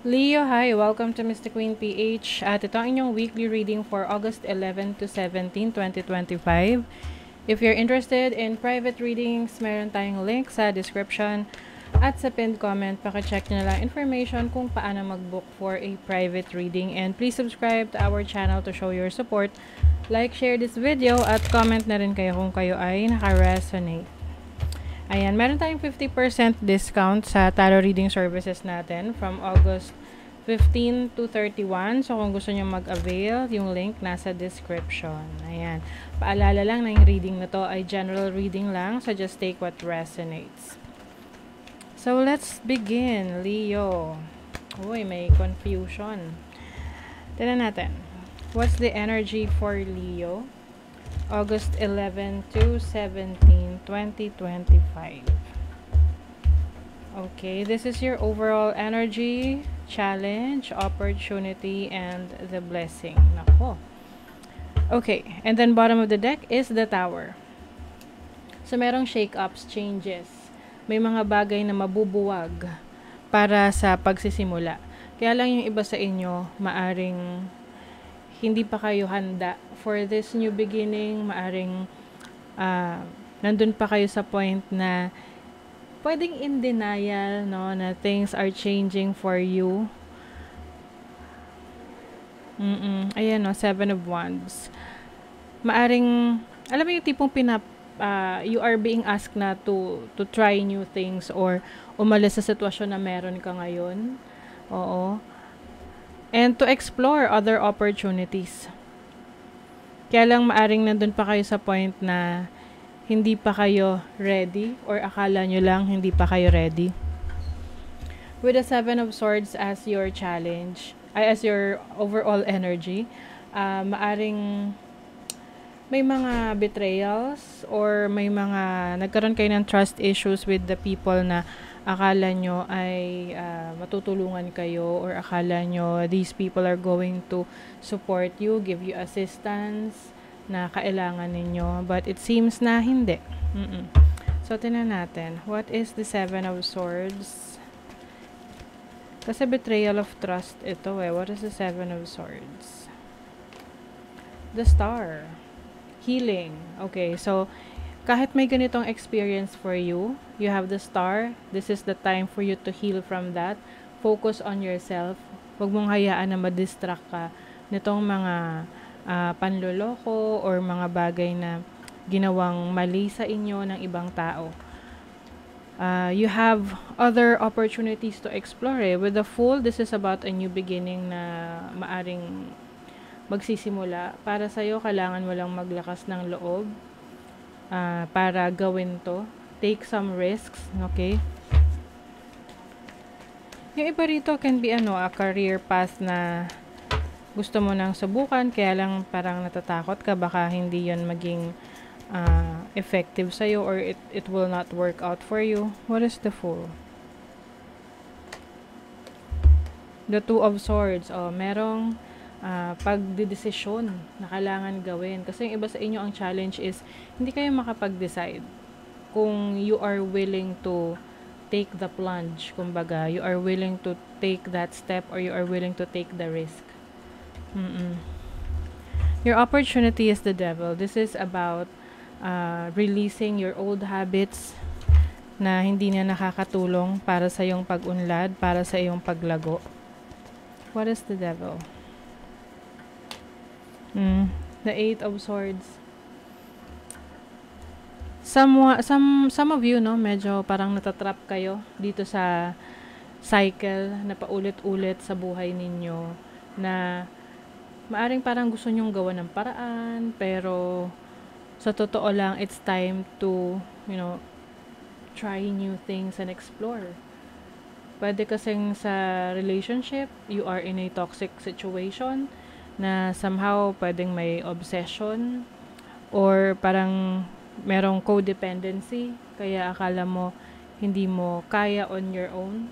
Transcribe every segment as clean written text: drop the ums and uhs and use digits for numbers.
Leo, hi! Welcome to Mr. Queen PH. At ito ang inyong weekly reading for August 11 to 17, 2025. If you're interested in private readings, meron tayong link sa description at sa pinned comment. Paki-check nyo na lang information kung paano mag-book for a private reading. And please subscribe to our channel to show your support. Like, share this video at comment na rin kayo kung kayo ay naka-resonate. Ayan, meron tayong 50% discount sa tarot reading services natin from August 15 to 31. So, kung gusto nyo mag-avail, yung link nasa description. Ayan. Paalala lang na yung reading na to ay general reading lang. So, just take what resonates. So, let's begin, Leo. Uy, may confusion. Tignan natin. What's the energy for Leo? August 11 to 17, 2025. Okay, this is your overall energy, challenge, opportunity, and the blessing. Nako. Okay, and then bottom of the deck is the Tower. So, merong shake-ups, changes. May mga bagay na mabubuwag para sa pagsisimula. Kaya lang yung iba sa inyo, maaring hindi pa kayo handa for this new beginning, maaring nandun pa kayo sa point na pwedeng in denial, no, na things are changing for you. Ayan, no, Seven of Wands. Maaring, alam mo yung tipong you are being asked na to try new things or umalis sa sitwasyon na meron ka ngayon. Oo. And to explore other opportunities. Kaya lang maaring nandun pa kayo sa point na hindi pa kayo ready or akala nyo lang hindi pa kayo ready. With the Seven of Swords as your challenge, as your overall energy, maaring may mga betrayals or may mga nagkaroon kayo ng trust issues with the people na akala nyo ay matutulungan kayo or akala nyo these people are going to support you, give you assistance na kailangan ninyo. But it seems na hindi. So, tingnan natin. What is the Seven of Swords? Kasi betrayal of trust ito eh. What is the Seven of Swords? The Star. Healing. Okay, so kahit may ganitong experience for you, you have the Star. This is the time for you to heal from that. Focus on yourself. Huwag mong hayaan na ma-distract ka nitong mga panloloko or mga bagay na ginawang mali sa inyo ng ibang tao. You have other opportunities to explore. With the Fool, this is about a new beginning na maaring magsisimula. Para sa'yo, kailangan mo lang maglakas ng loob para gawin to. Take some risks, okay? Yung iba rito can be a career path na gusto mo nang subukan, kaya lang parang natatakot ka, baka hindi yon maging effective sa'yo or it will not work out for you. What is the Fool? The Two of Swords. Merong pagdidesisyon na kailangan gawin. Kasi yung iba sa inyo, ang challenge is hindi kayo makapag-decide kung you are willing to take the plunge. Kumbaga, you are willing to take that step or you are willing to take the risk. Your opportunity is the Devil. This is about releasing your old habits na hindi na nakakatulong para sa iyong pag-unlad, para sa iyong paglago. What is the Devil? The Eight of Swords. Some of you, no, medyo parang natatrap kayo dito sa cycle na paulit-ulit sa buhay ninyo na maaring parang gusto nyong gawa ng paraan, pero sa totoo lang, it's time to, try new things and explore. Pwede kasing sa relationship, you are in a toxic situation na somehow pwedeng may obsession or parang merong codependency, kaya akala mo hindi mo kaya on your own,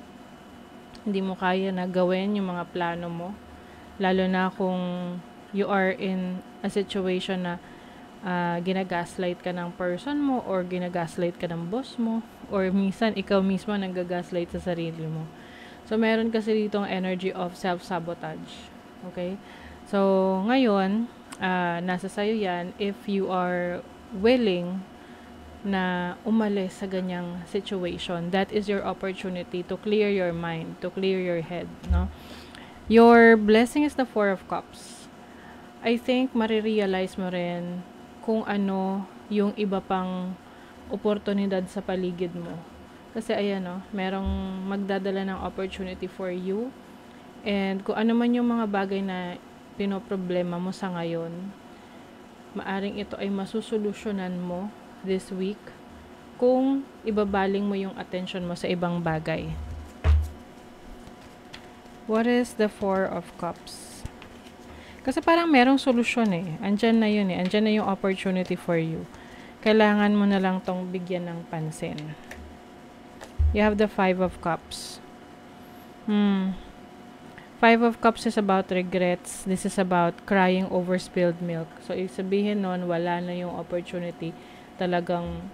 hindi mo kaya na gawin yung mga plano mo, lalo na kung you are in a situation na ginagaslight ka ng person mo or ginagaslight ka ng boss mo or minsan ikaw mismo nanggagaslight sa sarili mo. So So, meron kasi ditong energy of self-sabotage. Okay? So, ngayon, nasa sayo yan if you are willing na umalis sa ganyang situation. That is your opportunity to clear your mind, to clear your head, no? Your blessing is the Four of Cups. I think marirealize mo rin kung ano yung iba pang oportunidad sa paligid mo. Kasi ayan, no, merong magdadala ng opportunity for you. And kung ano man yung mga bagay na pinoproblema mo sa ngayon, maaring ito ay masusolusyonan mo this week kung ibabaling mo yung attention mo sa ibang bagay. What is the Four of Cups? Kasi parang merong solusyon eh. Andyan na yun eh. Andyan na yung opportunity for you. Kailangan mo na lang tong bigyan ng pansin. You have the Five of Cups. Five of Cups is about regrets. This is about crying over spilled milk. So, sabihin nun, wala na yung opportunity. Talagang,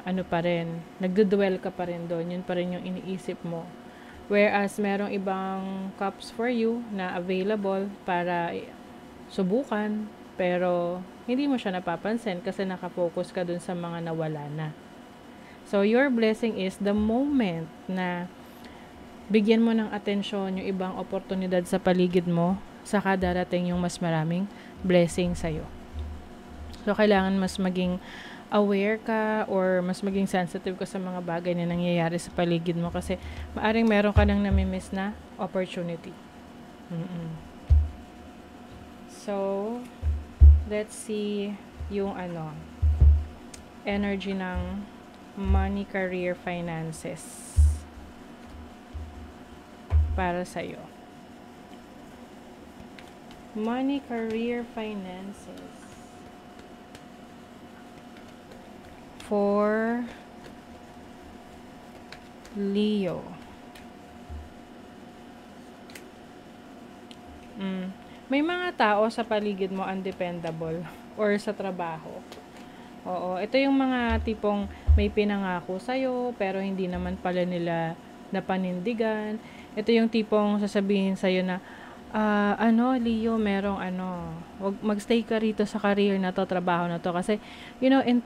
ano pa rin, nagdudwell ka pa rin doon. Yun pa rin yung iniisip mo. Whereas, merong ibang cups for you na available para subukan. Pero, hindi mo siya napapansin kasi nakafocus ka dun sa mga nawala na. So, your blessing is the moment na bigyan mo ng atensyon yung ibang oportunidad sa paligid mo, saka darating yung mas maraming blessing sa'yo. So, kailangan mas maging aware ka or mas maging sensitive ka sa mga bagay na nangyayari sa paligid mo kasi maaring meron ka nang namimiss na opportunity. So, let's see yung energy ng money, career, finances para sa'yo. Money, career, finances. For Leo. May mga tao sa paligid mo undependable or sa trabaho. Oo, ito yung mga tipong may pinangako sa'yo pero hindi naman pala nila napanindigan. Ito yung tipong sasabihin sa'yo na Leo, merong wag magstay ka rito sa career na to, trabaho na to kasi in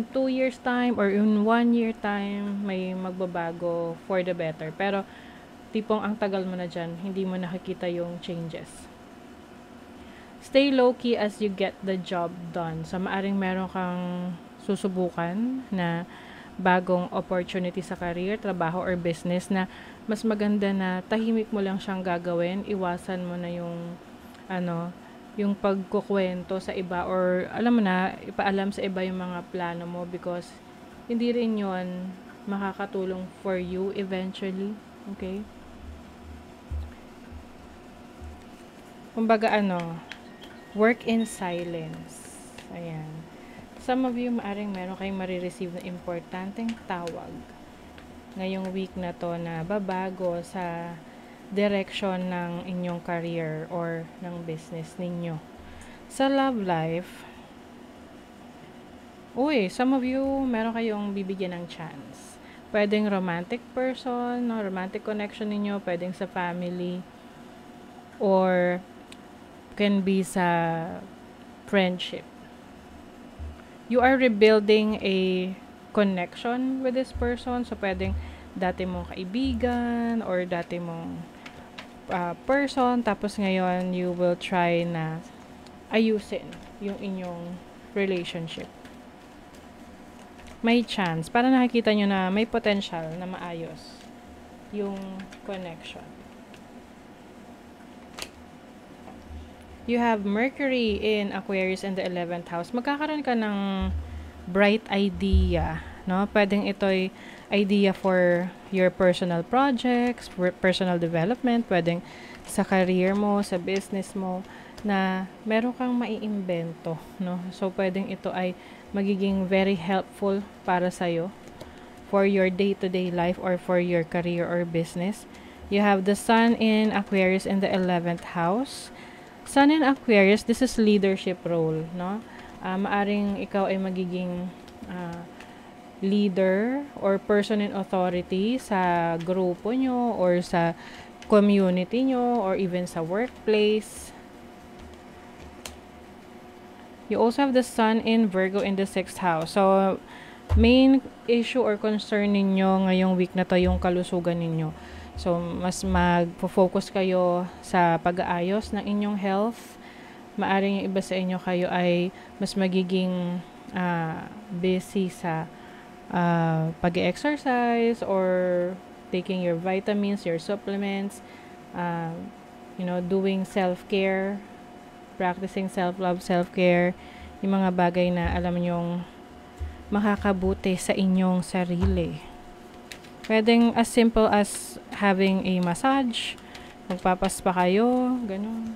2 years time or in 1 year time may magbabago for the better. Pero tipong ang tagal mo na dyan, hindi mo nakikita yung changes. Stay low-key as you get the job done. So, maaring meron kang susubukan na bagong opportunity sa career, trabaho, or business na mas maganda na tahimik mo lang siyang gagawin. Iwasan mo na yung pagkukwento sa iba or alam mo na, ipaalam sa iba yung mga plano mo because hindi rin yon makakatulong for you eventually. Okay? Kumbaga work in silence. Ayan. Some of you, maaring meron kayong marireceive na importanteng tawag ngayong week na to na babago sa direction ng inyong career or ng business ninyo. Sa love life, some of you, meron kayong bibigyan ng chance. Pwedeng romantic person, romantic connection ninyo, pwedeng sa family, or can be sa friendship. You are rebuilding a connection with this person. So, pwedeng dati mong kaibigan or dati mong person. Tapos ngayon, you will try na ayusin yung inyong relationship. May chance. Para nakikita nyo na may potential na maayos yung connection. You have Mercury in Aquarius in the 11th house. Magkakaroon ka ng bright idea, no? Pwedeng ito'y idea for your personal projects, for personal development, pwedeng sa career mo, sa business mo, na meron kang maiimbento, no? So, pwedeng ito ay magiging very helpful para sa'yo for your day-to-day life or for your career or business. You have the Sun in Aquarius in the 11th house. Sun in Aquarius, this is leadership role, no? Maaring ikaw ay magiging leader or person in authority sa grupo nyo or sa community nyo or even sa workplace. You also have the Sun in Virgo in the 6th house. So, main issue or concern ninyo ngayong week na to yung kalusugan ninyo. So, mas mag-focus kayo sa pag-aayos ng inyong health. Maaring yung iba sa inyo kayo ay mas magiging busy sa pag-exercise or taking your vitamins, your supplements, doing self-care, practicing self-love, self-care, yung mga bagay na alam nyong makakabuti sa inyong sarili. Pwedeng as simple as having a massage, magpapaspa kayo, ganun.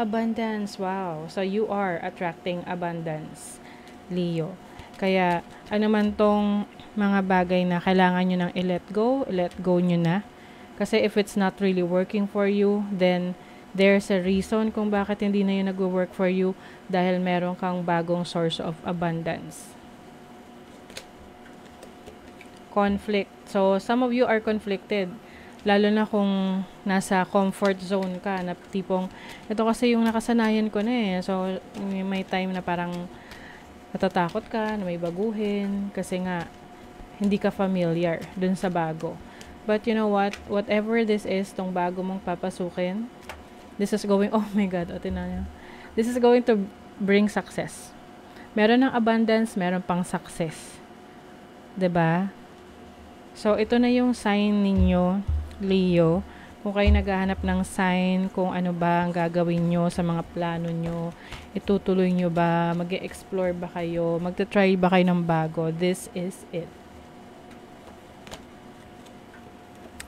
Abundance, wow. So, you are attracting abundance, Leo. Kaya, ano man tong mga bagay na kailangan nyo nang i-let go nyo na. Kasi if it's not really working for you, then there's a reason kung bakit hindi na yun nag-work for you dahil meron kang bagong source of abundance. Conflict. So, some of you are conflicted. Lalo na kung nasa comfort zone ka, na tipong, ito kasi yung nakasanayan ko na eh. So, may time na parang natatakot ka, na may baguhin, kasi nga, hindi ka familiar dun sa bago. But you know what? Whatever this is, tong bago mong papasukin, this is going, oh my God, this is going to bring success. Meron ng abundance, meron pang success. 'Di ba? So, ito na yung sign ninyo, Leo. Kung kayo naghahanap ng sign, kung ano ba ang gagawin nyo sa mga plano nyo, itutuloy nyo ba, mag-explore ba kayo, magta-try ba kayo ng bago, this is it.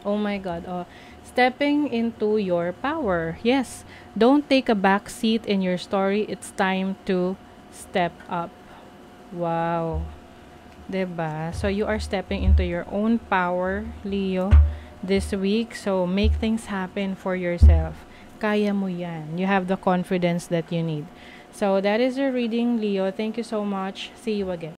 Oh my God. Oh, stepping into your power. Yes. Don't take a back seat in your story. It's time to step up. Wow. 'Di ba? So you are stepping into your own power, Leo, this week. So make things happen for yourself. Kaya mo 'yan. You have the confidence that you need. So that is your reading, Leo. Thank you so much. See you again.